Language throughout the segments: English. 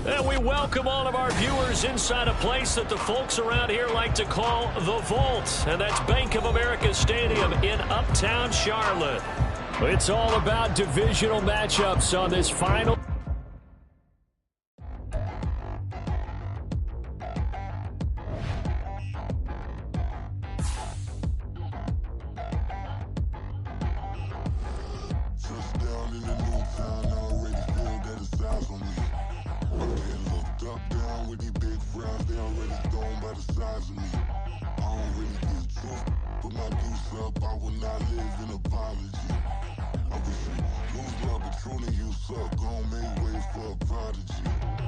And we welcome all of our viewers inside a place that the folks around here like to call the Vault. And that's Bank of America Stadium in Uptown Charlotte. It's all about divisional matchups on this final.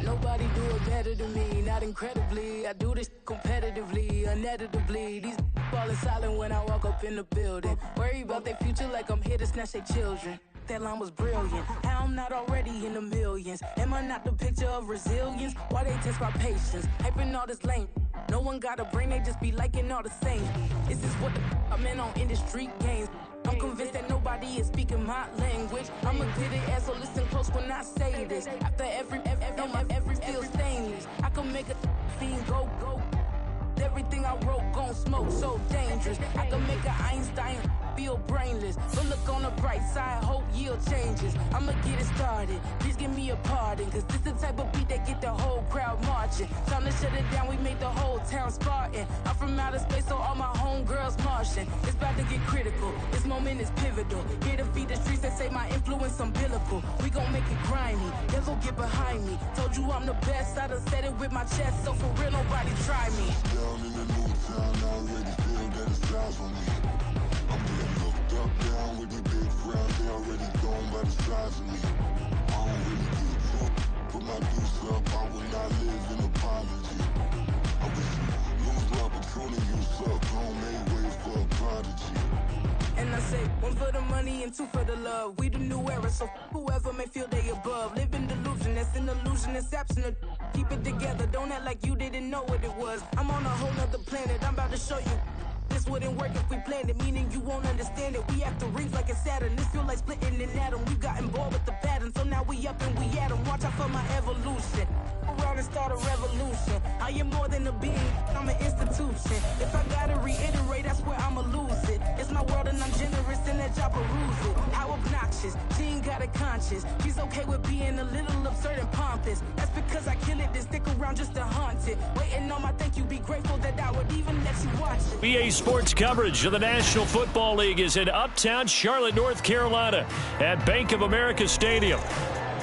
Nobody do it better than me, not incredibly. I do this competitively, uneditably. These falling silent when I walk up in the building. Worry about their future like I'm here to snatch their children. That line was brilliant. How I'm not already in the millions? Am I not the picture of resilience? Why they test my patience? Hyping all this lame. No one got a brain, they just be liking all the same. This is what the I'm in on industry games. I'm convinced that nobody is speaking my language. I'm a good ass, so listen close when I say this. After every feel stainless, I can make a fiend go. Everything I wrote gon' smoke, so dangerous. I can make an Einstein feel brainless. But look on the bright side, hope yield changes. I'ma get it started, please give me a pardon. Cause this the type of beat that get the whole crowd marching. Time to shut it down, we made the whole town Spartan. I'm from outer space, so all my homegirls Martian. It's about to get critical, this moment is pivotal. Here to feed the streets that say my influence umbilical. We gon' make it grimy, devil get behind me. Told you I'm the best, I done said it with my chest. So for real, nobody try me. Down in the new town, I already feel that it's eyes on me. I'm being looked up, down with the big crowd, they already gone by the size of me. I don't really get drunk, put my deuce up, I will not live in apology. I wish you lose my Patron and you suck, home made way for a prodigy. And I say, one for the money and two for the love. We the new era, so whoever may feel they above. Live in delusion, that's an illusion, it's absent. Keep it together, don't act like you didn't know what it was. I'm on a whole nother planet, I'm about to show you. This wouldn't work if we planned it, meaning you won't understand it. We have to rings like a Saturn, this feel like splitting an atom. We got involved with the pattern, so now we up and we at 'em. Watch out for my evolution. Around and start a revolution. I am more than a being, I'm an institution. If I gotta reiterate, that's where I'ma lose it. It's my world and I'm generous and that y'all peruse it. How obnoxious, she ain't got a conscience. She's okay with being a little absurd and pompous. That's because I kill it, then stick around just to haunt it. Waiting on my thank you, be grateful that I would even let you watch it. BA Sports coverage of the National Football League is in Uptown Charlotte, North Carolina at Bank of America Stadium.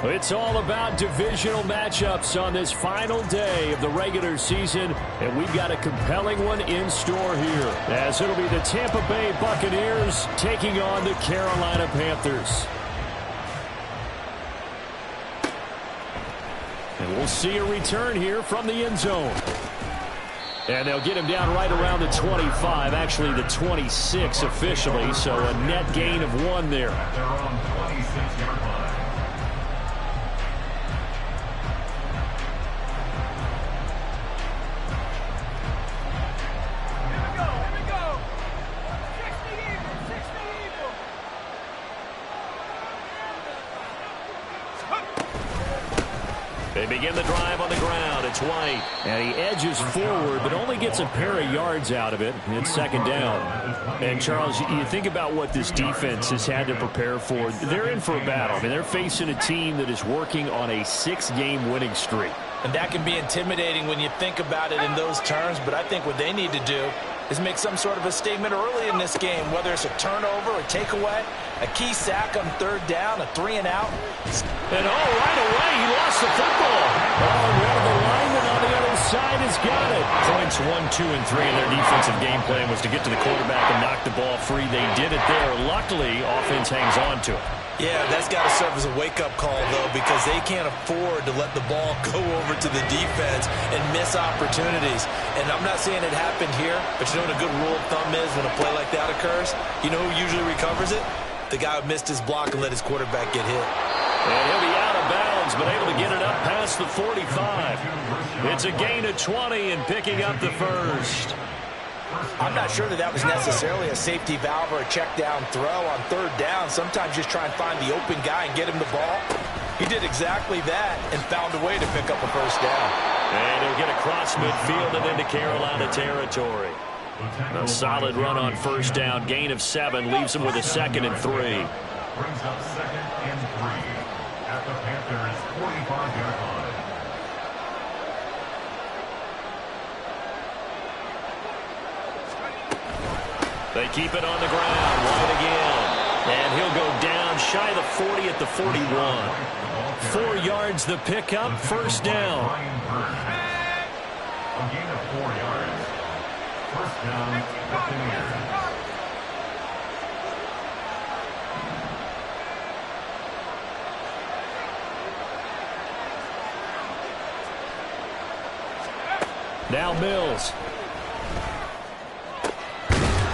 It's all about divisional matchups on this final day of the regular season, and we've got a compelling one in store here, as it'll be the Tampa Bay Buccaneers taking on the Carolina Panthers. And we'll see a return here from the end zone. And they'll get him down right around the 25, actually the 26 officially, so a net gain of 1 there. At their own 26-yard line. They begin the drive on the ground. It's White. And he edges forward, but only gets a pair of yards out of it. It's second down. And, Charles, you think about what this defense has had to prepare for. They're in for a battle. I mean, they're facing a team that is working on a 6-game winning streak. And that can be intimidating when you think about it in those terms. But I think what they need to do is make some sort of a statement early in this game, whether it's a turnover, a takeaway, a key sack on third down, a 3-and-out. And right away, he lost the football. One of the linemen on the other side has got it. Points 1, 2, and 3, and their defensive game plan was to get to the quarterback and knock the ball free. They did it there. Luckily, offense hangs on to it. Yeah, that's got to serve as a wake-up call, though, because they can't afford to let the ball go over to the defense and miss opportunities. And I'm not saying it happened here, but you know what a good rule of thumb is when a play like that occurs? You know who usually recovers it? The guy who missed his block and let his quarterback get hit. And he'll be out of bounds, but able to get it up past the 45. It's a gain of 20 and picking up the first. I'm not sure that was necessarily a safety valve or a check down throw on third down. Sometimes just try and find the open guy and get him the ball. He did exactly that and found a way to pick up a first down. And he'll get across midfield and into Carolina territory. A solid run on first down. Gain of 7 leaves him with a 2nd and 3. Brings up 2nd and 3 at the Panthers' 45-yard line. They keep it on the ground. White again. And he'll go down shy of the 40 at the 41. 4 yards the pickup. First down. A gain of 4 yards. First down, Buccaneers. Now Mills.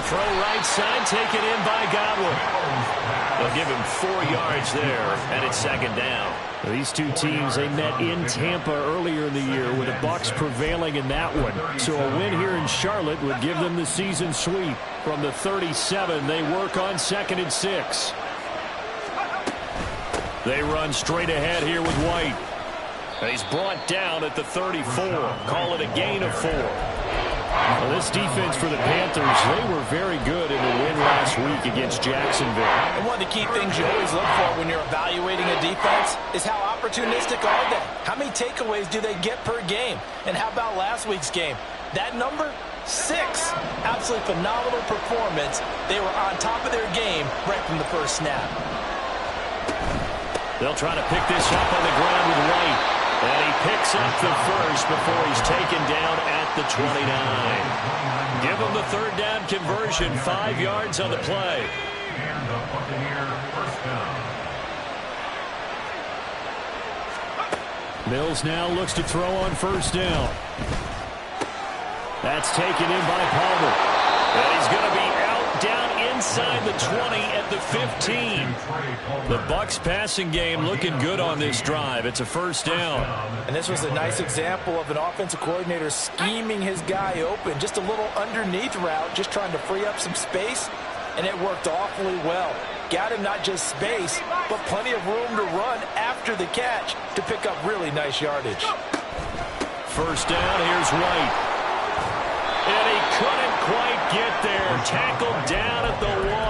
Throw right side, taken in by Godwin. They'll give him 4 yards there, and it's 2nd down. These two teams, they met in Tampa earlier in the year with the Bucs prevailing in that one. So a win here in Charlotte would give them the season sweep. From the 37, they work on 2nd and 6. They run straight ahead here with White. And he's brought down at the 34. Call it a gain of 4. Well, this defense for the Panthers, they were very good in the win last week against Jacksonville. And one of the key things you always look for when you're evaluating a defense is how opportunistic are they? How many takeaways do they get per game? And how about last week's game? That number, 6. Absolutely phenomenal performance. They were on top of their game right from the first snap. They'll try to pick this up on the ground with White. And he picks up the first before he's taken down at the 29. Give him the 3rd down conversion, 5 yards on the play. And the Buccaneer first down. Mills now looks to throw on first down. That's taken in by Palmer. And he's going to be out down inside the 20 at the 15. The Bucs passing game looking good on this drive. It's a first down. And this was a nice example of an offensive coordinator scheming his guy open. Just a little underneath route, just trying to free up some space. And it worked awfully well. Got him not just space, but plenty of room to run after the catch to pick up really nice yardage. First down, here's White. And he couldn't quite get there. Tackled down at the 1.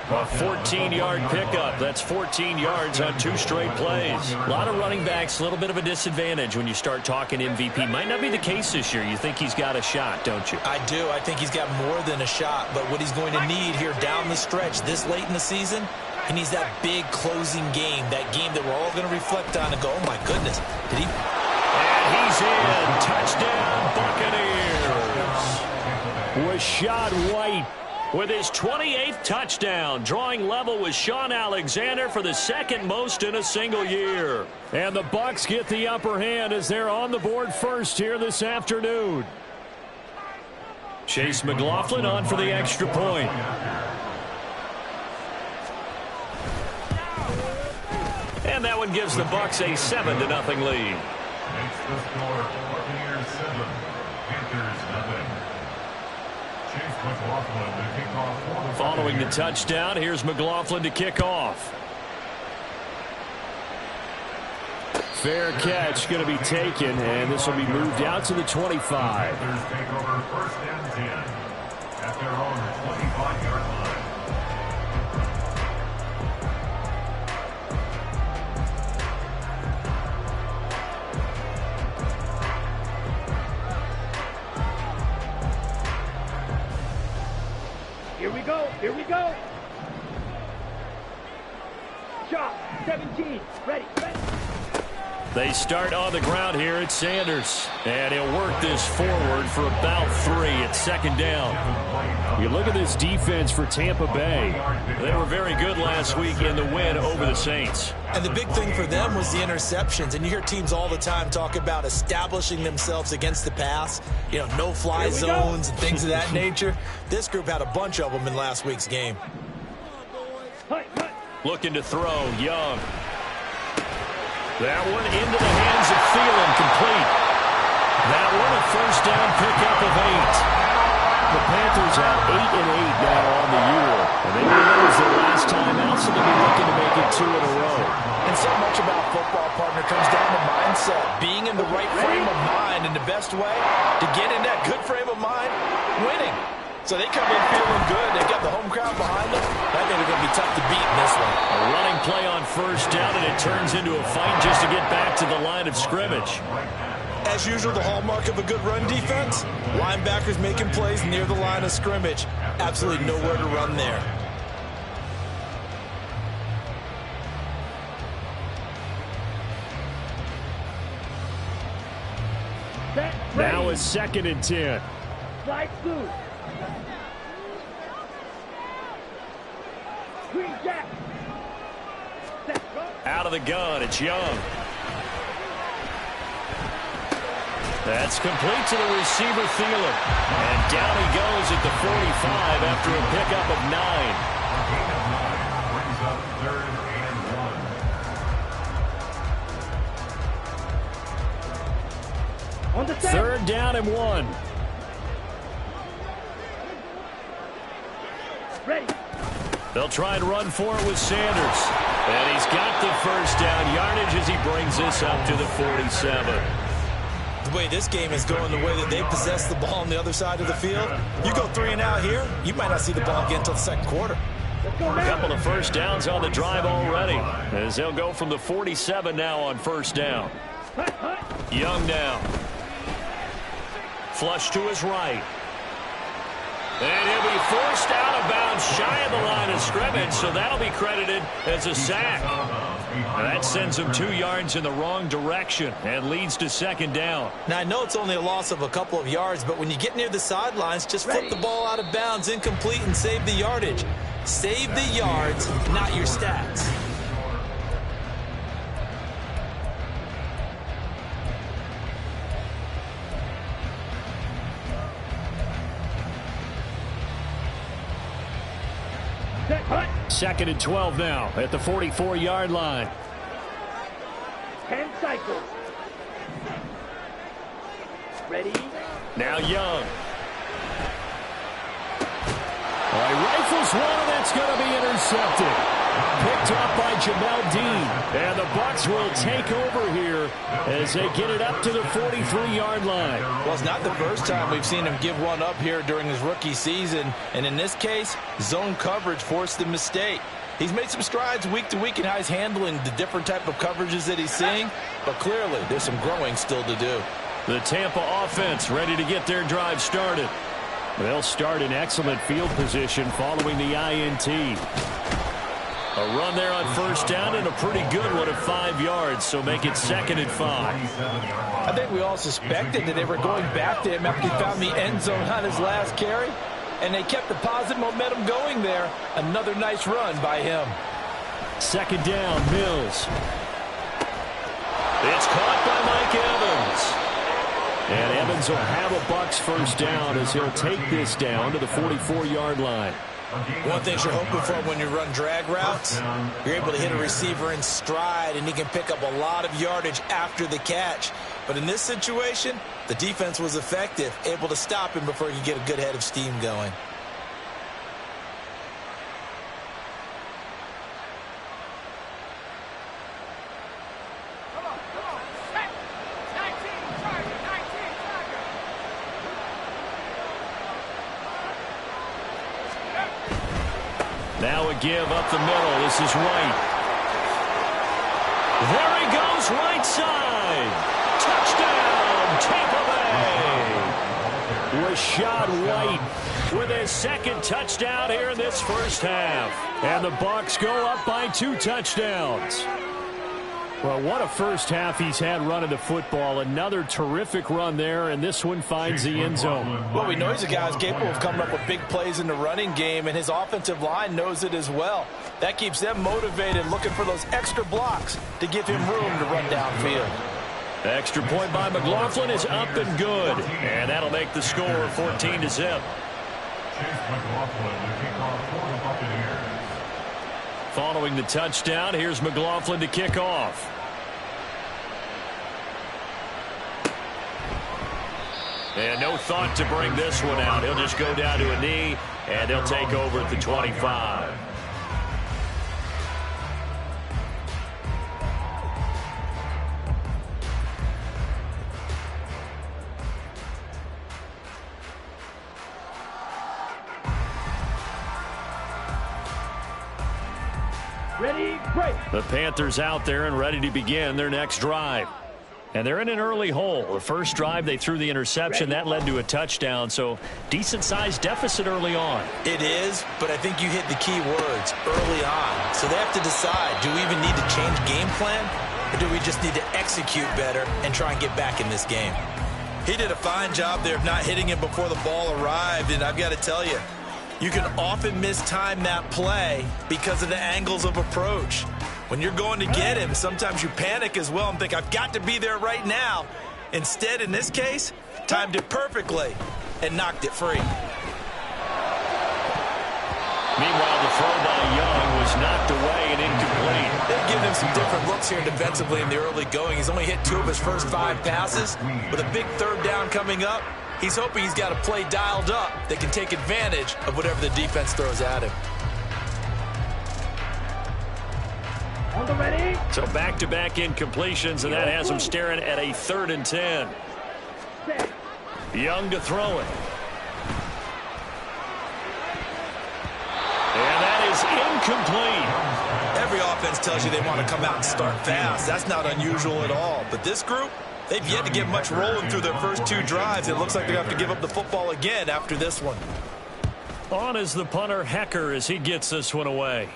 A 14-yard pickup. That's 14 yards on 2 straight plays. A lot of running backs, a little bit of a disadvantage when you start talking MVP. Might not be the case this year. You think he's got a shot, don't you? I do. I think he's got more than a shot. But what he's going to need here down the stretch this late in the season, he needs that big closing game. That game that we're all going to reflect on and go, oh, my goodness. Did he? And he's in. Touchdown, Buccaneers. Rashad White with his 28th touchdown, drawing level with Shaun Alexander for the 2nd most in a single year. And the Bucs get the upper hand as they're on the board first here this afternoon. Chase McLaughlin on for the extra point. And that one gives the Bucs a 7-0 lead. Makes the score Buccaneers 7, Panthers 0. Chase McLaughlin to kick off for the Following the touchdown, here's McLaughlin to kick off. Fair catch going to be taken, and this will be moved out to the 25. Panthers take over first and 10 at their own 25-yard line. Here we go. Here we go. Shot. 17. Ready. Ready. They start on the ground here at Sanders. And he'll work this forward for about 3 at 2nd down. You look at this defense for Tampa Bay. They were very good last week in the win over the Saints. And the big thing for them was the interceptions. And you hear teams all the time talk about establishing themselves against the pass. You know, no-fly zones and things of that nature. This group had a bunch of them in last week's game. Looking to throw, Young. That one into the hands of Thielen, complete. That one a first down pickup of 8. The Panthers have 8-8 now on the year. And they will lose their last timeout, so they'll be looking to make it 2 in a row. And so much about football, partner, comes down to mindset. Being in the right frame of mind, and the best way to get in that good frame of mind, winning. So they come in feeling good. They've got the home crowd behind them. I think they're going to be tough to beat in this one. A running play on first down, and it turns into a fight just to get back to the line of scrimmage. As usual, the hallmark of a good run defense, linebackers making plays near the line of scrimmage. Absolutely nowhere to run there. Now it's 2nd and 10. Slide through. Green jack. Set, go. Out of the gun, it's Young. That's complete to the receiver, Thielen. And down he goes at the 45 after a pickup of 9. Gain of 9 brings up 3rd and 1. On the set. 3rd down and 1. Ready. They'll try and run for it with Sanders. And he's got the first down yardage as he brings this up to the 47. The way this game is going, the way that they possess the ball on the other side of the field, you go 3 and out here, you might not see the ball again until the 2nd quarter. A couple of first downs on the drive already, as they'll go from the 47 now on first down. Young now. Flush to his right. And he'll be forced out of bounds shy of the line of scrimmage, so that'll be credited as a sack. Now that sends him 2 yards in the wrong direction and leads to 2nd down. Now, I know it's only a loss of a couple of yards, but when you get near the sidelines, just flip the ball out of bounds, incomplete, and save the yardage. Save the yards, not your stats. Set, hut. 2nd and 12 now at the 44-yard line. 10 cycles. Ready. Now Young. All right, rifles one, and that's going to be intercepted. Picked up by Jamel Dean. And the Bucs will take over here as they get it up to the 43-yard line. Well, it's not the first time we've seen him give one up here during his rookie season. And in this case, zone coverage forced the mistake. He's made some strides week to week in how he's handling the different type of coverages that he's seeing. But clearly, there's some growing still to do. The Tampa offense ready to get their drive started. They'll start in excellent field position following the INT. A run there on first down and a pretty good one of 5 yards, so make it 2nd and 5. I think we all suspected that they were going back to him after he found the end zone on his last carry, and they kept the positive momentum going there. Another nice run by him. 2nd down, Mills. It's caught by Mike Evans. And Evans will have a Bucs first down as he'll take this down to the 44-yard line. One thing you're hoping for when you run drag routes, you're able to hit a receiver in stride, and he can pick up a lot of yardage after the catch. But in this situation, the defense was effective, able to stop him before he could get a good head of steam going. Now a give up the middle. This is White. There he goes, right side. Touchdown, Tampa Bay. Rachaad White with his 2nd touchdown here in this first half. And the Bucs go up by 2 touchdowns. Well, what a first half he's had running the football. Another terrific run there, and this one finds the end zone. Well, we know he's a guy who's capable of coming up with big plays in the running game, and his offensive line knows it as well. That keeps them motivated, looking for those extra blocks to give him room to run downfield. Extra point by McLaughlin is up and good, and that'll make the score 14-0. Chase McLaughlin, the kickoff for the Buccaneers. Following the touchdown, here's McLaughlin to kick off. And no thought to bring this one out. He'll just go down to a knee, and they'll take over at the 25. Ready, break. The Panthers out there and ready to begin their next drive. And they're in an early hole. The first drive, they threw the interception. That led to a touchdown, so decent-sized deficit early on. It is, but I think you hit the key words, early on. So they have to decide, do we even need to change game plan, or do we just need to execute better and try and get back in this game? He did a fine job there of not hitting it before the ball arrived, and I've got to tell you, you can often mistime that play because of the angles of approach. When you're going to get him, sometimes you panic as well and think, I've got to be there right now. Instead, in this case, timed it perfectly and knocked it free. Meanwhile, the throw by Young was knocked away and incomplete. They've given him some different looks here defensively in the early going. He's only hit 2 of his first 5 passes. With a big third down coming up, he's hoping he's got a play dialed up that can take advantage of whatever the defense throws at him. On the ready. So back-to-back incompletions, and that has him staring at a 3rd and 10. Set. Young to throw it. And that is incomplete. Every offense tells you they want to come out and start fast. That's not unusual at all. But this group, they've yet to get much rolling through their first 2 drives. It looks like they're going to have to give up the football again after this one. On is the punter, Hecker, as he gets this one away.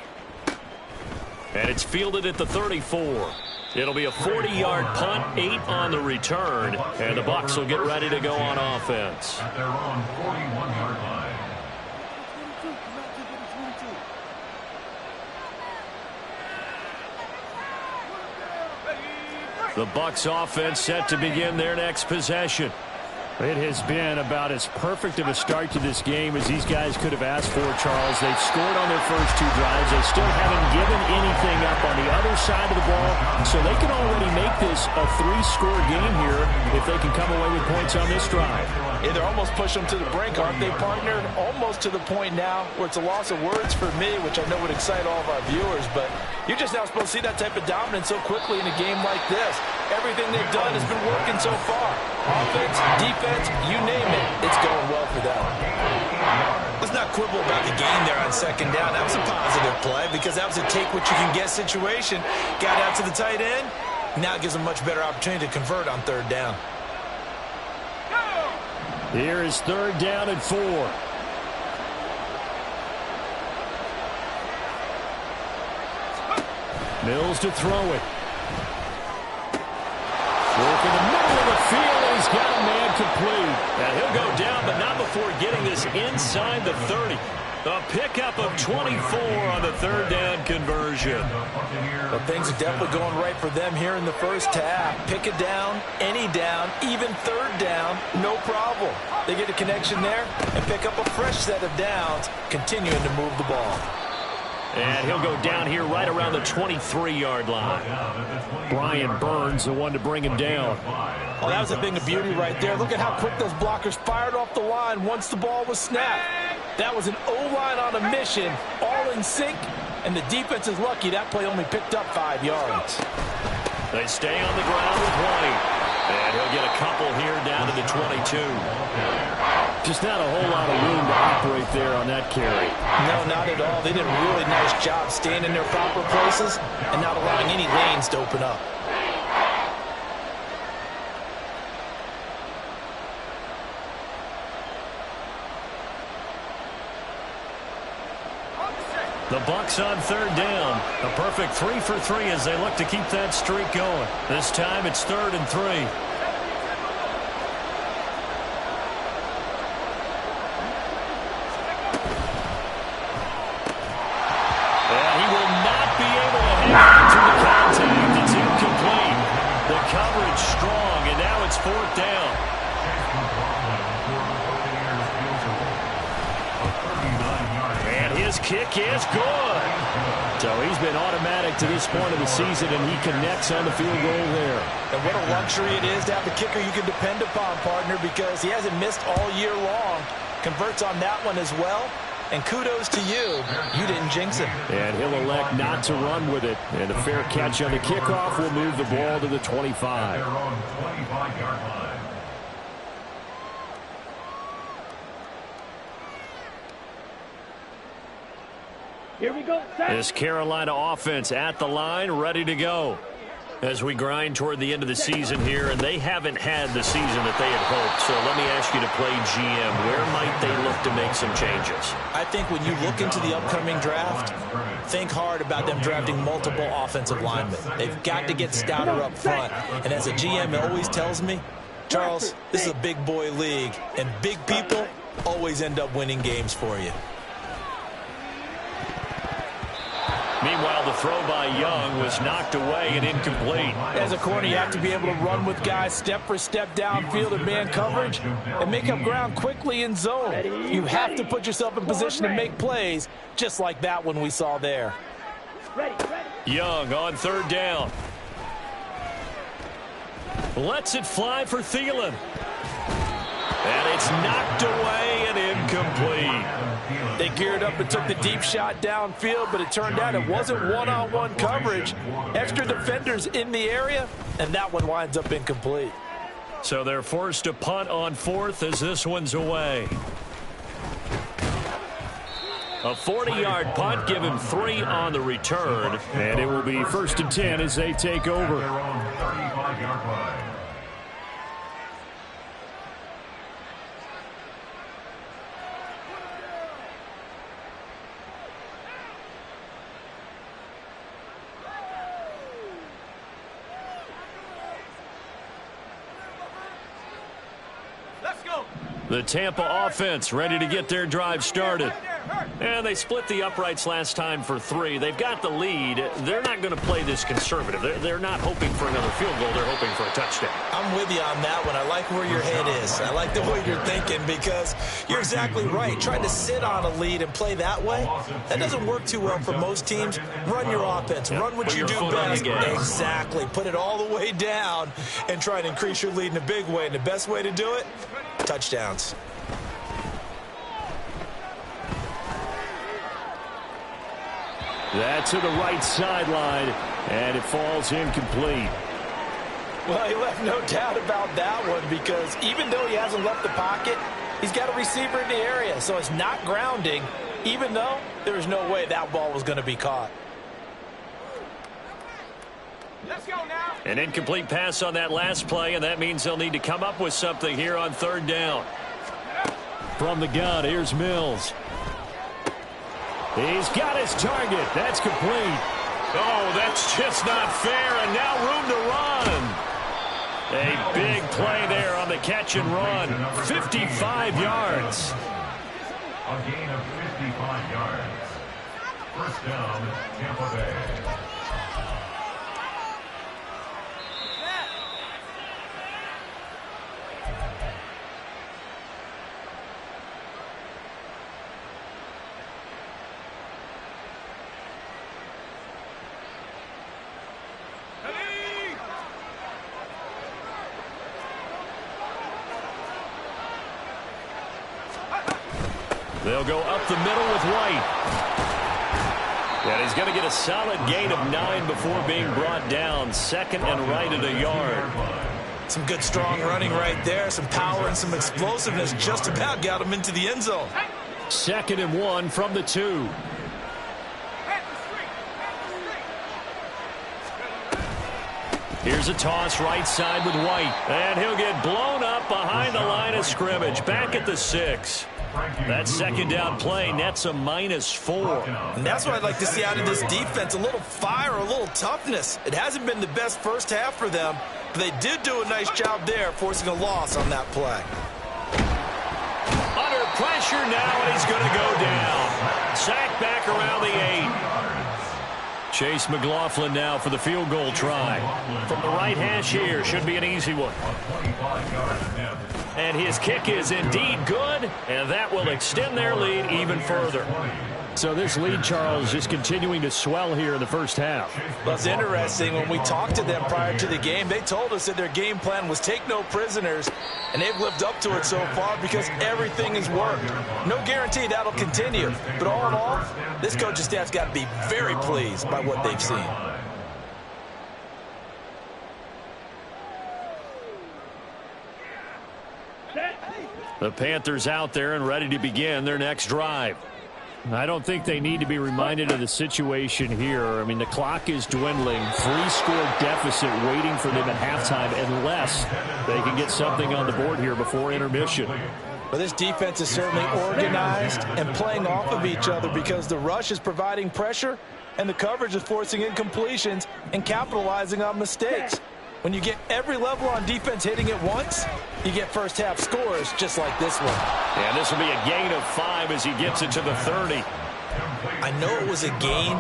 And it's fielded at the 34. It'll be a 40-yard punt, 8 on the return, and the Bucs will get ready to go on offense. At their own 41-yard line. The Bucs offense set to begin their next possession. It has been about as perfect of a start to this game as these guys could have asked for, Charles. They've scored on their first 2 drives. They still haven't given anything up on the other side of the ball, so they can already make this a 3-score game here if they can come away with points on this drive. Yeah, they're almost pushing them to the brink, aren't they, partner? Almost to the point now where it's a loss of words for me, which I know would excite all of our viewers, but you're just now supposed to see that type of dominance so quickly in a game like this. Everything they've done has been working so far. Offense, defense, you name it, it's going well for them. Let's not quibble about the game there on 2nd down. That was a positive play because that was a take-what-you-can-get situation. Got out to the tight end. Now it gives them a much better opportunity to convert on 3rd down. Here is 3rd down and 4. Mills to throw it. Work in the middle of the field, and he's got a man complete. And he'll go down, but not before getting this inside the 30. A pickup of 24 on the 3rd down conversion. But things are definitely going right for them here in the first half. Pick a down, any down, even 3rd down, no problem. They get a connection there and pick up a fresh set of downs, continuing to move the ball. And he'll go down here right around the 23-yard line. Brian Burns, the one to bring him down. Oh, that was a thing of beauty right there. Look at how quick those blockers fired off the line once the ball was snapped. That was an O-line on a mission, all in sync, and the defense is lucky that play only picked up 5 yards. They stay on the ground with White. And he'll get a couple here down to the 22. Just not a whole lot of room to operate there on that carry. No, not at all. They did a really nice job staying in their proper places and not allowing any lanes to open up. The Bucs on 3rd down. A perfect 3 for 3 as they look to keep that streak going. This time it's 3rd and 3. And he will not be able to hang on to the contact. It's incomplete. The coverage strong, and now it's 4th down. His kick is good. So he's been automatic to this point of the season, and he connects on the field goal there. And what a luxury it is to have a kicker you can depend upon, partner, because he hasn't missed all year long. Converts on that one as well. And kudos to you. You didn't jinx him. And he'll elect not to run with it. And a fair catch on the kickoff will move the ball to the 25. Their own 25-yard line. Here we go. Set. This Carolina offense at the line, ready to go. As we grind toward the end of the season here, and they haven't had the season that they had hoped. So let me ask you to play GM. Where might they look to make some changes? I think when you look into the upcoming draft, think hard about them drafting multiple offensive linemen. They've got to get stouter up front. And as a GM, it always tells me, Charles, this is a big boy league, and big people always end up winning games for you. Meanwhile, the throw by Young was knocked away and incomplete. As a corner, you have to be able to run with guys step for step downfield in man coverage and make up ground quickly in zone. You have to put yourself in position to make plays, just like that one we saw there. Young on third down. Lets it fly for Thielen. And it's knocked away and incomplete. They geared up and took the deep shot downfield, but it turned out it wasn't one-on-one coverage. Extra defenders in the area, and that one winds up incomplete. So they're forced to punt on fourth as this one's away. A 40-yard punt, give him 3 on the return. And it will be 1st and 10 as they take over. The Tampa offense ready to get their drive started. And they split the uprights last time for 3. They've got the lead. They're not going to play this conservative. They're not hoping for another field goal. They're hoping for a touchdown. I'm with you on that one. I like where your head is. I like the way you're thinking because you're exactly right. Trying to sit on a lead and play that way, that doesn't work too well for most teams. Run your offense. Run what you do best. Exactly. Put it all the way down and try and increase your lead in a big way. And the best way to do it, touchdowns. That's to the right sideline, and it falls incomplete. Well, he left no doubt about that one because even though he hasn't left the pocket, he's got a receiver in the area, so it's not grounding, even though there's no way that ball was going to be caught. Let's go now. An incomplete pass on that last play, and that means they'll need to come up with something here on third down. From the gun, here's Mills. He's got his target. That's complete. Oh, that's just not fair, and now room to run. A big play there on the catch and run. 55 yards. A gain of 55 yards. First down, Tampa Bay. They'll go up the middle with White. And he's going to get a solid gain of 9 before being brought down. 2nd and right at a yard. Some good strong running right there. Some power and some explosiveness just about got him into the end zone. 2nd and 1 from the 2. Here's a toss right side with White. And he'll get blown up behind the line of scrimmage. Back at the 6. That second down play nets a -4. And that's what I'd like to see out of this defense. A little fire, a little toughness. It hasn't been the best first half for them, but they did do a nice job there forcing a loss on that play. Under pressure now, and he's going to go down. Sacked back around the 8. Chase McLaughlin now for the field goal try. From the right hash here, should be an easy one. And his kick is indeed good, and that will extend their lead even further. So this lead, Charles, is continuing to swell here in the first half. Well, it's interesting. When we talked to them prior to the game, they told us that their game plan was take no prisoners, and they've lived up to it so far because everything has worked. No guarantee that'll continue. But all in all, this coaching staff's got to be very pleased by what they've seen. The Panthers out there and ready to begin their next drive. I don't think they need to be reminded of the situation here. I mean, the clock is dwindling. 3-score deficit waiting for them at halftime unless they can get something on the board here before intermission. But this defense is certainly organized and playing off of each other because the rush is providing pressure and the coverage is forcing incompletions and capitalizing on mistakes. When you get every level on defense hitting at once, you get first-half scores just like this one. And this will be a gain of 5 as he gets it to the 30. I know it was a gain,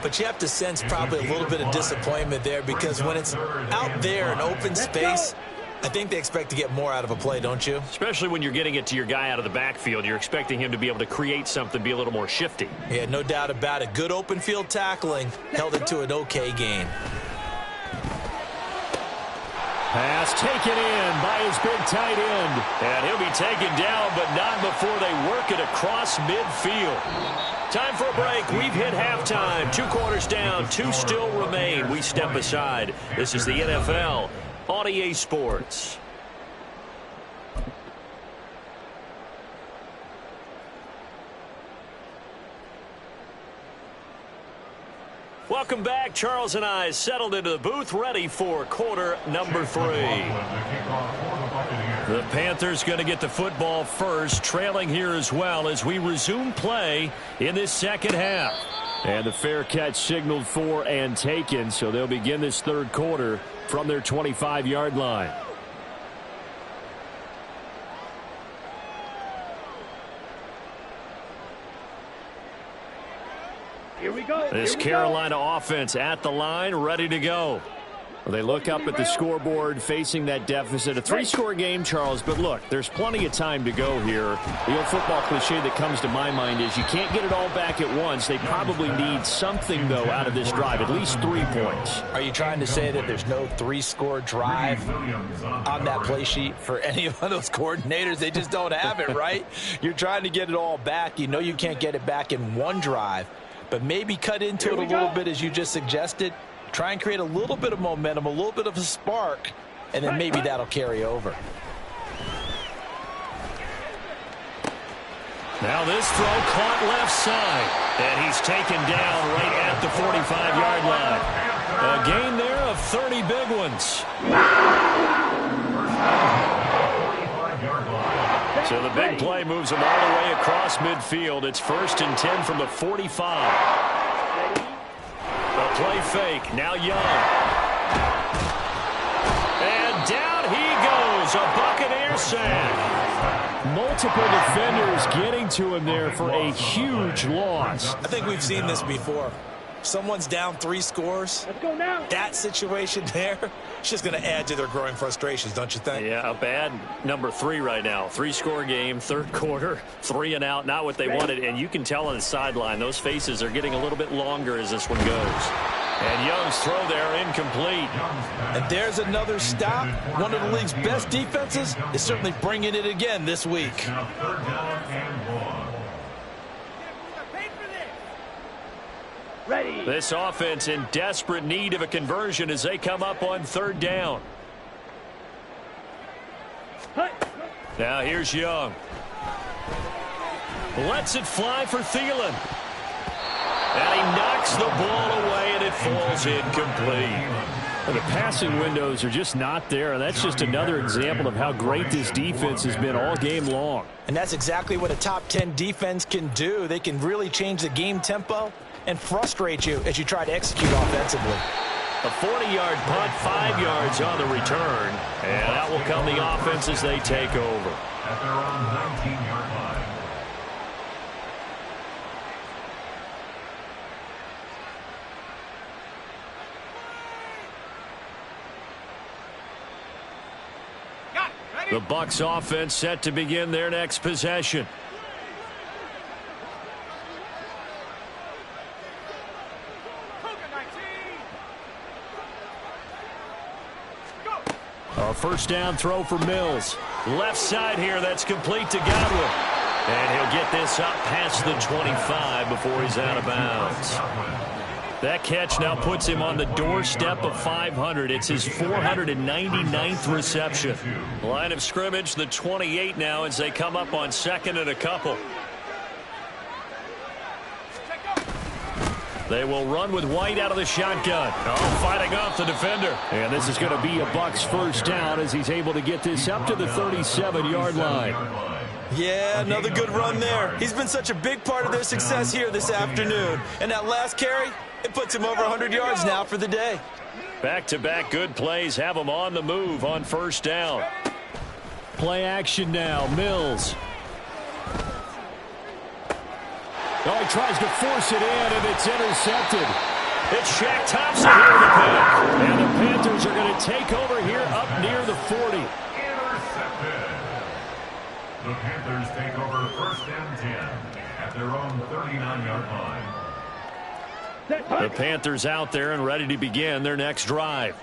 but you have to sense probably a little bit of disappointment there because when it's out there in open space, I think they expect to get more out of a play, don't you? Especially when you're getting it to your guy out of the backfield. You're expecting him to be able to create something, be a little more shifty. Yeah, no doubt about it. Good open field tackling held it to an okay gain. Pass taken in by his big tight end. And he'll be taken down, but not before they work it across midfield. Time for a break. We've hit halftime. 2 quarters down, 2 still remain. We step aside. This is the NFL on EA Sports. Welcome back. Charles and I settled into the booth, ready for quarter number 3. The Panthers going to get the football first, trailing here as well as we resume play in this second half. And the fair catch signaled for and taken, so they'll begin this third quarter from their 25-yard line. Here we go. This Carolina offense at the line, ready to go. Well, they look up at the scoreboard facing that deficit. A 3-score game, Charles, but look, there's plenty of time to go here. The old football cliche that comes to my mind is you can't get it all back at once. They probably need something, though, out of this drive, at least 3 points. Are you trying to say that there's no 3-score drive on that play sheet for any of those coordinators? They just don't have it, right? You're trying to get it all back. You know you can't get it back in one drive, but maybe cut into it a little bit as you just suggested. Try and create a little bit of momentum, a little bit of a spark, and then maybe that'll carry over. Now this throw caught left side, and he's taken down right at the 45-yard line. A gain there of 30 big ones. So the big play moves him all the way across midfield. It's 1st and 10 from the 45. A play fake. Now Young. And down he goes. A Buccaneer sack. Multiple defenders getting to him there for a huge loss. I think we've seen this before. Someone's down 3 scores. Let's go now. That situation there, it's just going to add to their growing frustrations, don't you think? Yeah, a bad number 3 right now. 3-score game, third quarter, 3 and out, not what they wanted. And you can tell on the sideline, those faces are getting a little bit longer as this one goes. And Young's throw there incomplete. And there's another stop. One of the league's best defenses is certainly bringing it again this week. Ready. This offense in desperate need of a conversion as they come up on 3rd down. Now here's Young. Lets it fly for Thielen. And he knocks the ball away, and it falls incomplete. Well, the passing windows are just not there, and that's just another example of how great this defense has been all game long. And that's exactly what a top 10 defense can do. They can really change the game tempo and frustrate you as you try to execute offensively. A 40-yard punt, 5 yards on the return, and that will come the offense as they take over. At their own 19-yard line. The Bucs offense set to begin their next possession. A 1st down throw for Mills. Left side here, that's complete to Godwin. And he'll get this up past the 25 before he's out of bounds. That catch now puts him on the doorstep of 500. It's his 499th reception. Line of scrimmage, the 28 now as they come up on 2nd and a couple. They will run with White out of the shotgun. Oh, fighting off the defender. And this is going to be a Bucs first down as he's able to get this up to the 37-yard line. Yeah, another good run there. He's been such a big part of their success here this afternoon. And that last carry, it puts him over 100 yards now for the day. Back-to-back good plays have him on the move on first down. Play action now. Mills. Oh, he tries to force it in, and it's intercepted. It's Shaq Thompson here in the pack. And the Panthers are going to take over here up near the 40. Intercepted. The Panthers take over first and 10 at their own 39-yard line. The Panthers out there and ready to begin their next drive.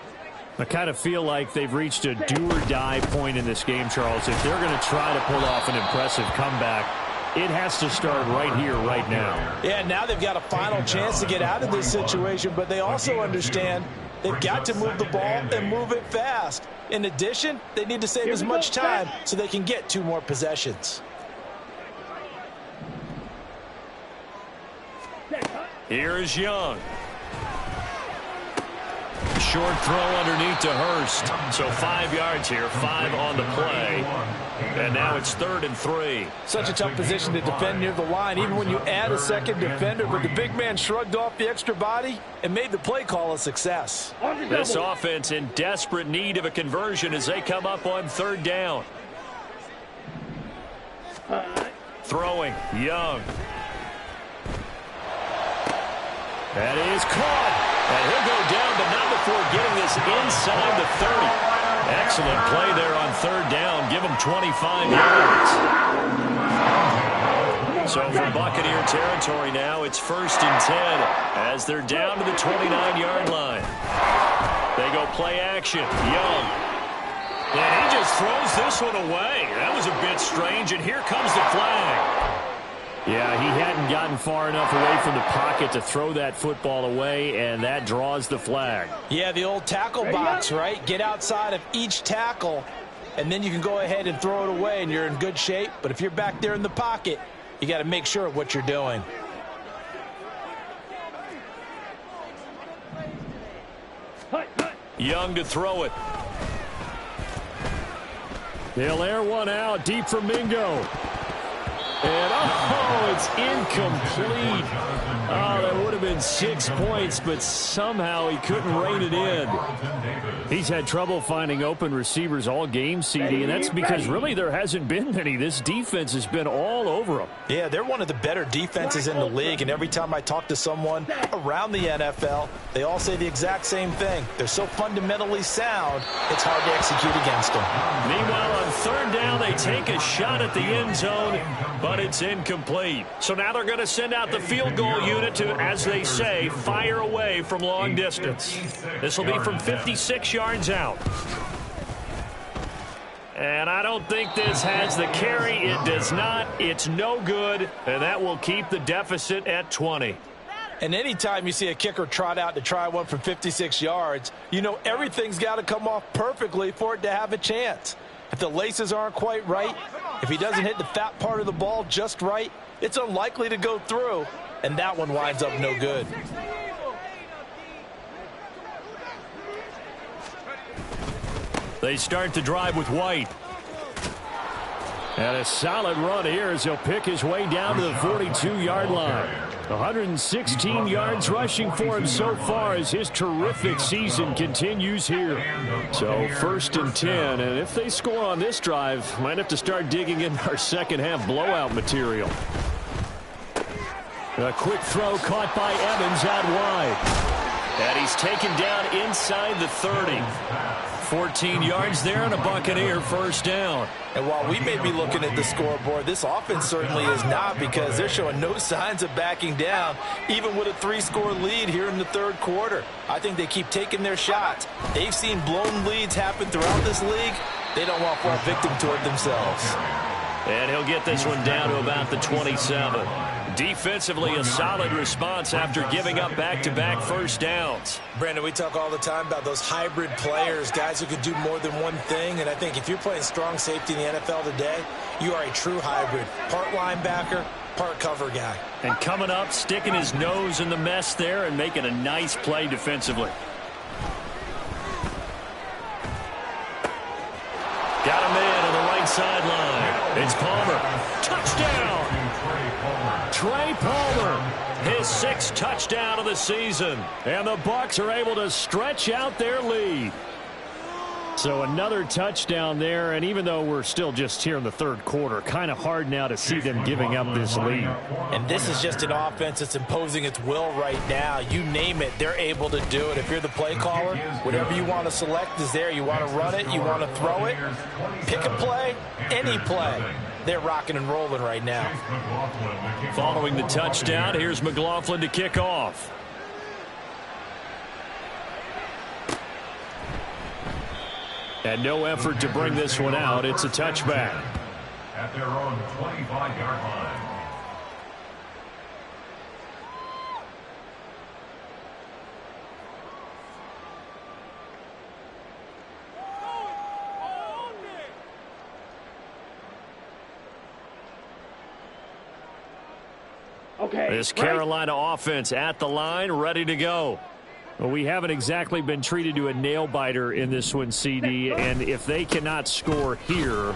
I kind of feel like they've reached a do-or-die point in this game, Charles. If they're going to try to pull off an impressive comeback, it has to start right here, right now. Yeah, now they've got a final chance to get out of this situation, but they also understand they've got to move the ball and move it fast. In addition, they need to save as much time so they can get 2 more possessions. Here is Young. Short throw underneath to Hurst. So 5 yards here, 5 on the play. And now it's 3rd and 3. Such a tough position to defend near the line, even when you add a second defender. But the big man shrugged off the extra body and made the play call a success. This offense in desperate need of a conversion as they come up on 3rd down. Throwing, Young. That is caught. And he'll go down, but not before getting this inside the 30. Excellent play there on 3rd down. Give him 25 yards. So for Buccaneer territory now, it's 1st and 10 as they're down to the 29-yard line. They go play action. Young. And he just throws this one away. That was a bit strange, and here comes the flag. Yeah, he hadn't gotten far enough away from the pocket to throw that football away, and that draws the flag. Yeah, the old tackle box, right? Get outside of each tackle, and then you can go ahead and throw it away, and you're in good shape. But if you're back there in the pocket, you got to make sure of what you're doing. Young to throw it. They'll air one out deep for Mingo. And, oh, it's incomplete. Oh, that would have been 6 points, but somehow he couldn't rein it in. He's had trouble finding open receivers all game, CD, and that's because really there hasn't been many. This defense has been all over them. Yeah, they're one of the better defenses in the league, and every time I talk to someone around the NFL, they all say the exact same thing. They're so fundamentally sound, it's hard to execute against them. Meanwhile, on 3rd down, they take a shot at the end zone, but it's incomplete. So now they're going to send out the field goal unit to, as they say, fire away from long distance. This will be from 56 yards out. And I don't think this has the carry. It does not. It's no good, and that will keep the deficit at 20. And anytime you see a kicker trot out to try one from 56 yards, you know everything's got to come off perfectly for it to have a chance. If the laces aren't quite right, if he doesn't hit the fat part of the ball just right, it's unlikely to go through, and that one winds up no good. They start the drive with White. And a solid run here as he'll pick his way down to the 42-yard line. 116 yards rushing for him so far as his terrific season continues here. So 1st and 10, and if they score on this drive, might have to start digging in our second-half blowout material. A quick throw caught by Evans out wide. And he's taken down inside the 30. 14 yards there and a Buccaneer first down. And while we may be looking at the scoreboard, this offense certainly is not, because they're showing no signs of backing down, even with a 3-score lead here in the 3rd quarter. I think they keep taking their shots. They've seen blown leads happen throughout this league. They don't want to fall victim to it themselves. And he'll get this one down to about the 27. Defensively, a solid response after giving up back-to-back first downs. Brandon, we talk all the time about those hybrid players, guys who could do more than one thing. And I think if you're playing strong safety in the NFL today, you are a true hybrid. Part linebacker, part cover guy. And coming up, sticking his nose in the mess there and making a nice play defensively. Got a man on the right sideline. It's Palmer. Touchdown! Trey Palmer, his 6th touchdown of the season. And the Bucs are able to stretch out their lead. So another touchdown there, and even though we're still just here in the 3rd quarter, kind of hard now to see them giving up this lead. And this is just an offense that's imposing its will right now. You name it, they're able to do it. If you're the play caller, whatever you want to select is there. You want to run it, you want to throw it, pick a play, any play. They're rocking and rolling right now. Following the touchdown, here's McLaughlin to kick off. And no effort to bring this one out. It's a touchback. At their own 25-yard line. Okay. This Carolina offense at the line, ready to go. Well, we haven't exactly been treated to a nail-biter in this one, CD, and if they cannot score here,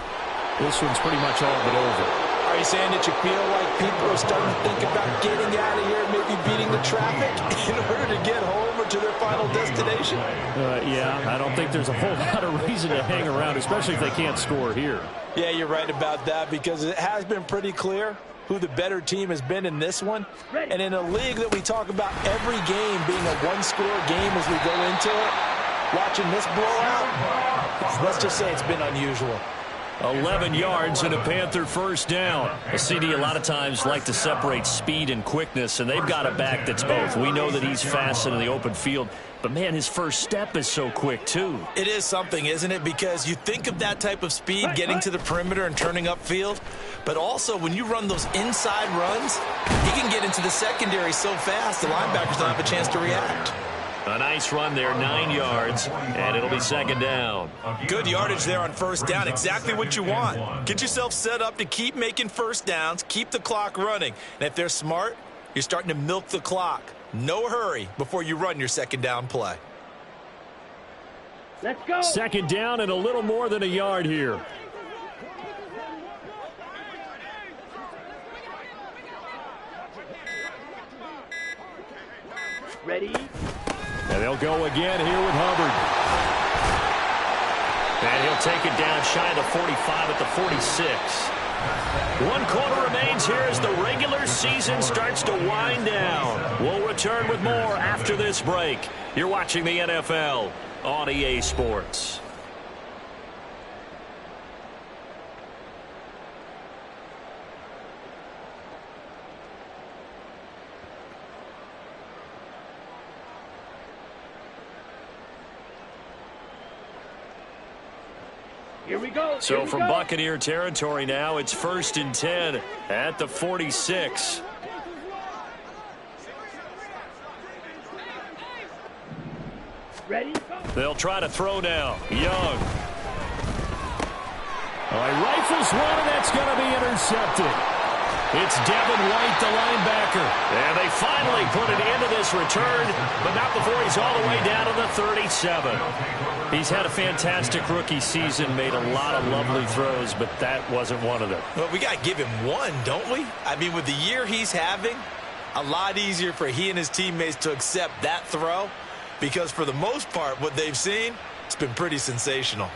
this one's pretty much all but over. Are you saying that you feel like people are starting to think about getting out of here, maybe beating the traffic in order to get home or to their final destination? Yeah, I don't think there's a whole lot of reason to hang around, especially if they can't score here. Yeah, you're right about that, because it has been pretty clear who the better team has been in this one. And in a league that we talk about every game being a one-score game as we go into it, watching this blowout, let's just say it's been unusual. 11 yards and a Panther first down. A CD a lot of times like to separate speed and quickness, and they've got a back that's both. We know that he's fast in the open field, but, man, his first step is so quick, too. It is something, isn't it? Because you think of that type of speed, getting to the perimeter and turning upfield, but also when you run those inside runs, he can get into the secondary so fast the linebackers don't have a chance to react. A nice run there, 9 yards, and it'll be second down. Good yardage there on first down, exactly what you want. Get yourself set up to keep making first downs, keep the clock running. And if they're smart, you're starting to milk the clock. No hurry before you run your second down play. Let's go. Second down and a little more than a yard here. Ready? And they'll go again here with Hubbard. And he'll take it down shy of the 45 at the 46. 1 quarter remains here as the regular season starts to wind down. We'll return with more after this break. You're watching the NFL on EA Sports. Here we go. So from Buccaneer territory now, it's 1st and 10 at the 46. Ready? They'll try to throw now. Young. He rifles one, and that's going to be intercepted. It's Devin White, the linebacker. And they finally put it into this return, but not before he's all the way down to the 37. He's had a fantastic rookie season, made a lot of lovely throws, but that wasn't one of them. Well, we got to give him one, don't we? I mean, with the year he's having, a lot easier for he and his teammates to accept that throw, because for the most part, what they've seen, it's been pretty sensational.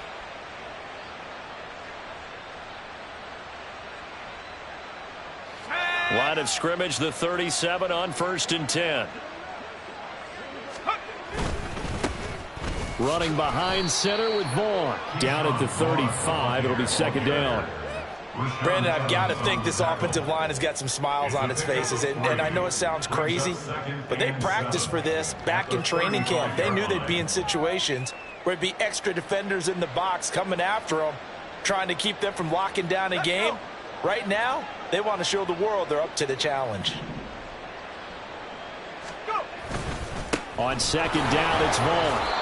Line of scrimmage, the 37 on 1st and 10. Running behind center with Vaughn. Down at the 35, it'll be second down. Brandon, I've got to think this offensive line has got some smiles on its faces. And I know it sounds crazy, but they practiced for this back in training camp. They knew they'd be in situations where it'd be extra defenders in the box coming after them, trying to keep them from locking down a game. Right now, they want to show the world they're up to the challenge. On second down, it's Vaughn.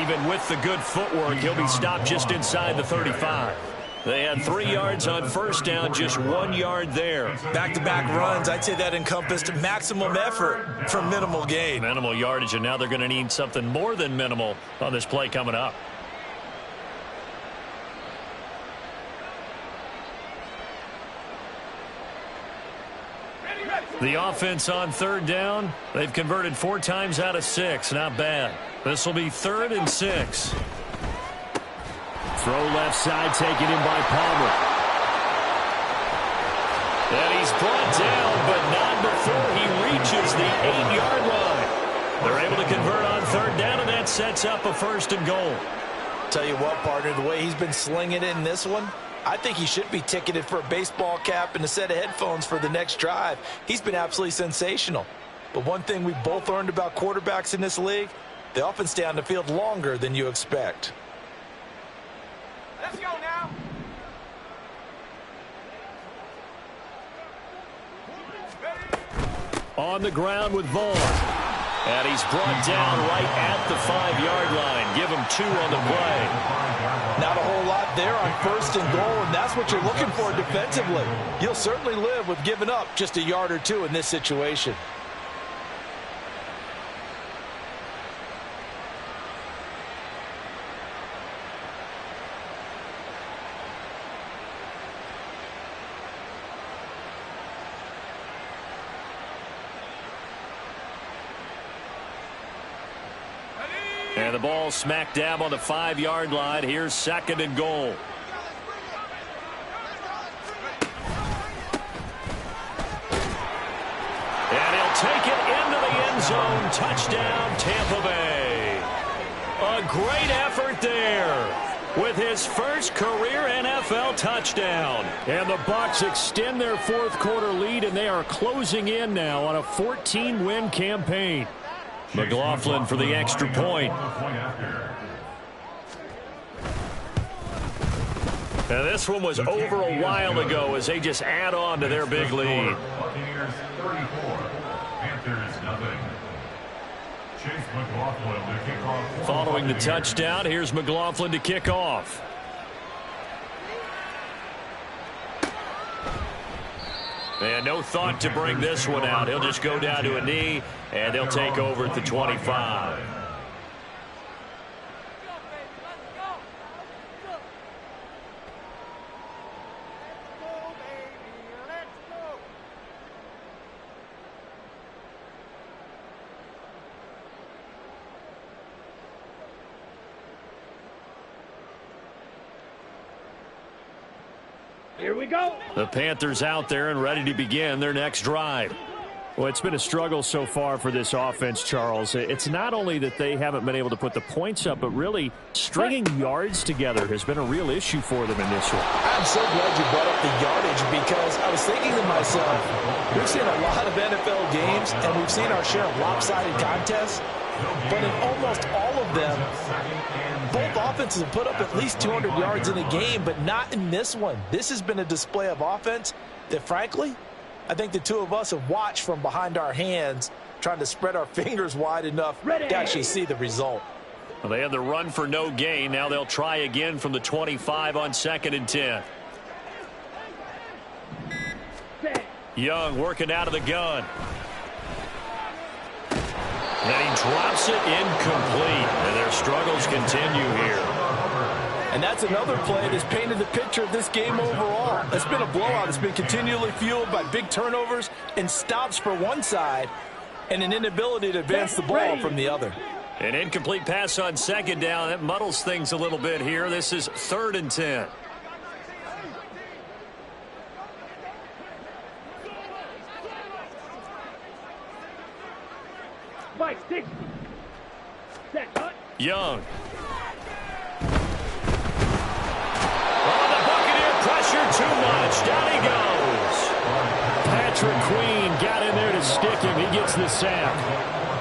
Even with the good footwork, he'll be stopped just inside the 35. They had 3 yards on first down, just 1 yard there. Back-to-back runs, I'd say that encompassed maximum effort for minimal gain. Minimal yardage, and now they're going to need something more than minimal on this play coming up. The offense on third down, they've converted 4 times out of 6. Not bad. This will be 3rd and 6. Throw left side, taken in by Palmer. And he's brought down, but not before he reaches the 8-yard line. They're able to convert on third down, and that sets up a 1st and goal. Tell you what, partner, the way he's been slinging it in this one, I think he should be ticketed for a baseball cap and a set of headphones for the next drive. He's been absolutely sensational. But one thing we both learned about quarterbacks in this league, they often stay on the field longer than you expect. Let's go now. On the ground with Vaughn. And he's brought down right at the 5-yard line. Give him 2 on the play. Not a whole lot there on 1st and goal, and that's what you're looking for defensively. You'll certainly live with giving up just a yard or 2 in this situation. And the ball smack dab on the 5-yard line. Here's 2nd and goal. And he'll take it into the end zone. Touchdown, Tampa Bay. A great effort there with his first career NFL touchdown. And the Bucs extend their 4th quarter lead, and they are closing in now on a 14-win campaign. McLaughlin for the extra point. And this one was over a while ago as they just add on to their big lead. Buccaneers 34, Panthers nothing. Chase McLaughlin to kick off. Following the touchdown, here's McLaughlin to kick off. And no thought to bring this one out. He'll just go down to a knee, and they'll take over at the 25. Here we go. The Panthers out there and ready to begin their next drive. Well, it's been a struggle so far for this offense, Charles. It's not only that they haven't been able to put the points up, but really stringing yards together has been a real issue for them in this one. I'm so glad you brought up the yardage because I was thinking to myself, we've seen a lot of NFL games and we've seen our share of lopsided contests, but in almost all of them, both offenses have put up at least 200 yards in a game, but not in this one. This has been a display of offense that, frankly, I think the two of us have watched from behind our hands, trying to spread our fingers wide enough to actually see the result. Well, they had the run for no gain. Now they'll try again from the 25 on 2nd and 10. Young working out of the gun. And he drops it incomplete. And their struggles continue here. And that's another play that's painted the picture of this game overall. It's been a blowout. It's been continually fueled by big turnovers and stops for one side and an inability to advance the ball from the other. An incomplete pass on 2nd down. That muddles things a little bit here. This is 3rd and 10. Mike, 60. Set, cut. Young. Oh, the Buccaneer pressure too much. Down he goes. Patrick Queen got in there to stick him. He gets the sack.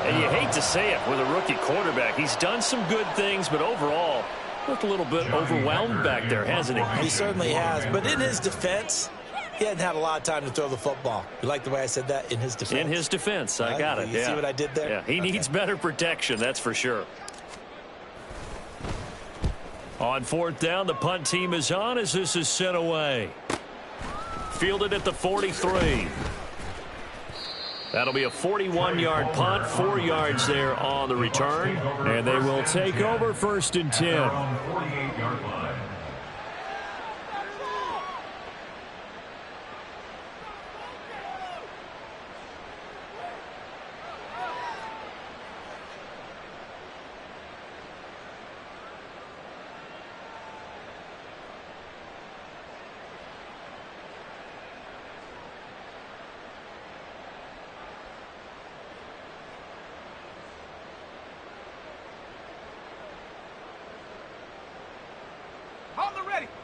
And you hate to say it with a rookie quarterback. He's done some good things, but overall, looked a little bit overwhelmed back there, hasn't he? He certainly has. But in his defense, he hadn't had a lot of time to throw the football. You like the way I said that? In his defense? In his defense. I got it. You see what I did there? Yeah, he needs better protection, that's for sure. On fourth down, the punt team is on as this is sent away. Fielded at the 43. That'll be a 41-yard punt, 4 yards there on the return. And they will take over 1st and 10. 48-yard line.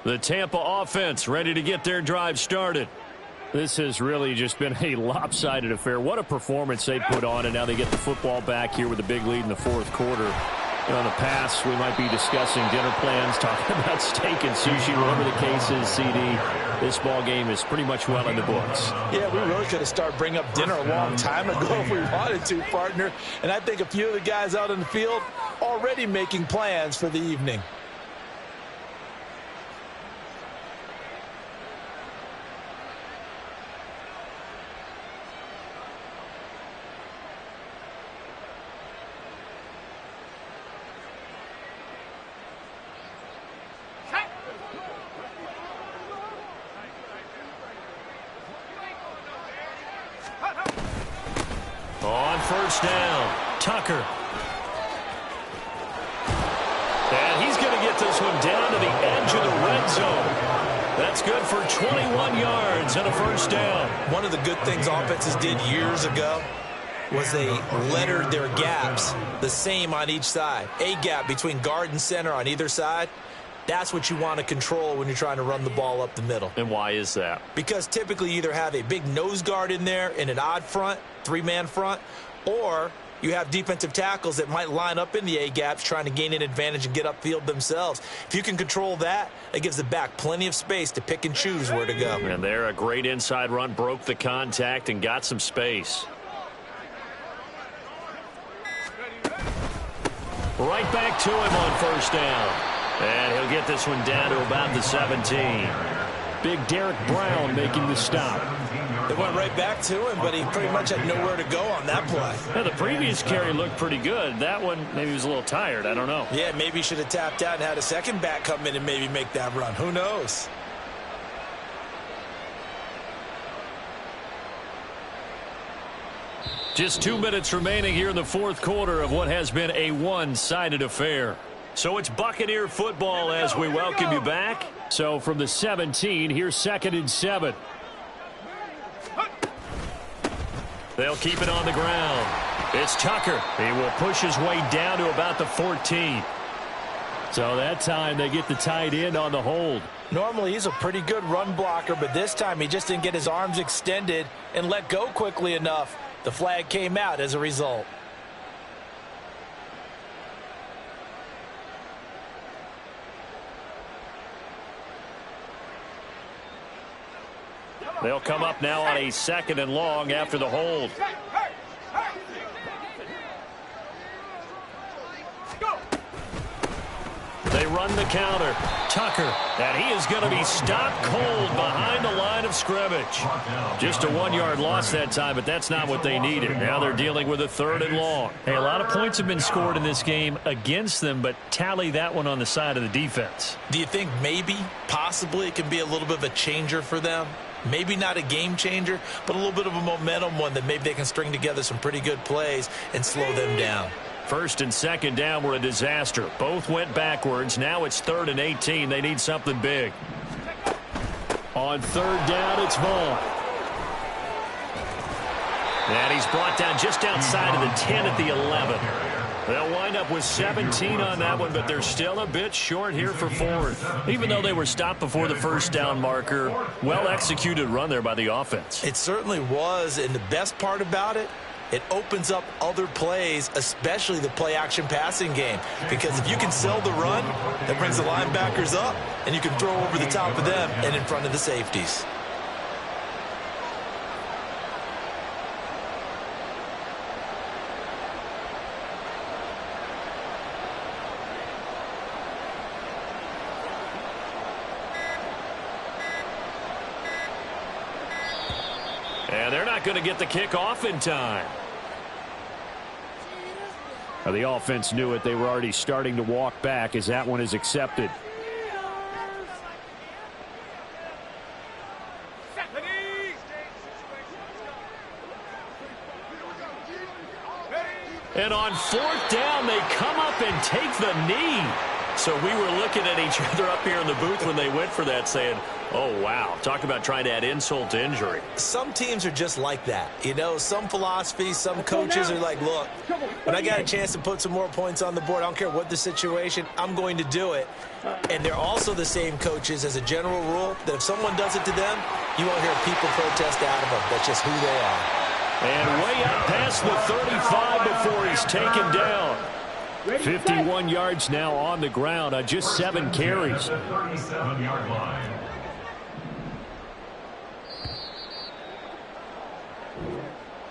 The Tampa offense ready to get their drive started. This has really just been a lopsided affair. What a performance they put on, and now they get the football back here with a big lead in the 4th quarter. In the past, we might be discussing dinner plans, talking about steak and sushi, whatever the case is, CD. This ball game is pretty much well in the books. Yeah, we really could have started bringing up dinner a long time ago if we wanted to, partner. And I think a few of the guys out in the field already making plans for the evening. On 1st down, Tucker. And he's going to get this one down to the edge of the red zone. That's good for 21 yards and a 1st down. One of the good things offenses did years ago was they lettered their gaps the same on each side. A gap between guard and center on either side. That's what you want to control when you're trying to run the ball up the middle. And why is that? Because typically you either have a big nose guard in there in an odd front, 3-man front, or you have defensive tackles that might line up in the A-gaps trying to gain an advantage and get upfield themselves. If you can control that, it gives the back plenty of space to pick and choose where to go. And there, a great inside run, broke the contact and got some space. Right back to him on 1st down. And he'll get this one down to about the 17. Big Derek Brown making the stop. It went right back to him, but he pretty much had nowhere to go on that play. Yeah, the previous carry looked pretty good. That one, maybe he was a little tired. I don't know. Yeah, maybe he should have tapped out and had a second back come in and maybe make that run. Who knows? Just 2 minutes remaining here in the 4th quarter of what has been a one-sided affair. So it's Buccaneer football as we welcome you back. So from the 17, here's 2nd and 7. They'll keep it on the ground. It's Tucker. He will push his way down to about the 14. So that time they get the tight end on the hold. Normally he's a pretty good run blocker, but this time he just didn't get his arms extended and let go quickly enough. The flag came out as a result. They'll come up now on a 2nd and long after the hold. They run the counter. Tucker, and he is going to be stopped cold behind the line of scrimmage. Just a 1-yard loss that time, but that's not what they needed. Now they're dealing with a 3rd and long. Hey, a lot of points have been scored in this game against them, but tally that one on the side of the defense. Do you think maybe, possibly, it can be a little bit of a changer for them? Maybe not a game changer, but a little bit of a momentum one that maybe they can string together some pretty good plays and slow them down. 1st and 2nd down were a disaster. Both went backwards. Now it's 3rd and 18. They need something big. On 3rd down, it's Vaughn. And he's brought down just outside of the 10 at the 11. They'll wind up with 17 on that one, but they're still a bit short here for 4th. Even though they were stopped before the 1st down marker, well-executed run there by the offense. It certainly was, and the best part about it, it opens up other plays, especially the play-action passing game. Because if you can sell the run, that brings the linebackers up, and you can throw over the top of them and in front of the safeties. And they're not going to get the kick off in time. Now, the offense knew it. They were already starting to walk back as that one is accepted. And on 4th down, they come up and take the knee. So we were looking at each other up here in the booth when they went for that saying, oh, wow. Talk about trying to add insult to injury. Some teams are just like that. You know, some philosophies, some coaches are like, look, when I got a chance to put some more points on the board, I don't care what the situation, I'm going to do it. And they're also the same coaches as a general rule that if someone does it to them, you won't hear people protest out of them. That's just who they are. And way up past the 35 before he's taken down. 51 yards now on the ground on just 7 carries. 37-yard line.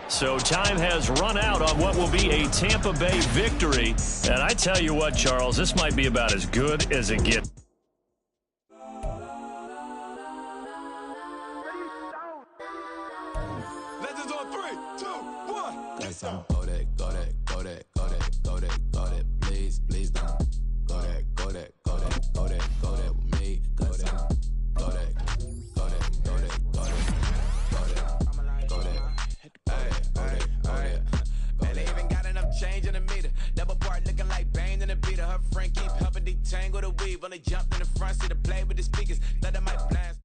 So time has run out on what will be a Tampa Bay victory. And I tell you what, Charles, this might be about as good as it gets. Legends on 3, 2, 1. Let's go.